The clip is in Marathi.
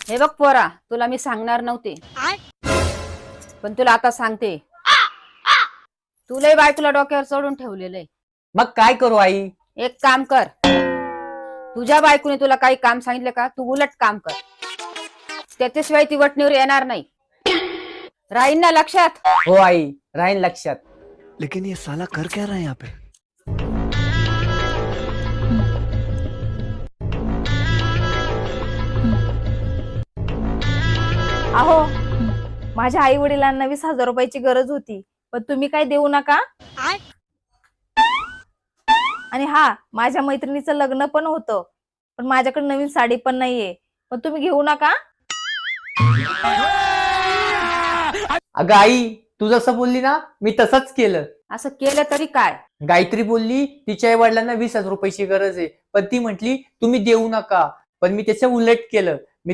हे बघ पोरा, तुला मी सांगणार नव्हते, पण तुला आता सांगते. तुलाही बायकोला डोक्यावर चढून ठेवलेलंय. मग काय करू आई? एक काम कर, तुझ्या बायकोने तुला काही काम सांगितलं का, तू उलट काम कर. त्याच्याशिवाय ती वटणीवर येणार नाही. राहीन ना लक्षात? हो आई, राहीन लक्षात. लेकिन ये साला कर क्या रहा है यहाँ पे? अहो, माझ्या आई वडिलांना 20,000 रुपयाची गरज होती, पण तुम्ही काय देऊ नका. आणि हा, माझ्या मैत्रिणीचं लग्न पण होतं, पण माझ्याकडे नवीन साडी पण नाहीये, पण तुम्ही घेऊ नका. अगं आई, तू जसं बोलली ना, मी तसंच केलं. असं केलं तरी काय? गायत्री बोलली तिच्या आई वडिलांना 20,000 रुपयाची गरज आहे, पण ती म्हटली तुम्ही देऊ नका, पण मी त्याचं उलट केलं. मी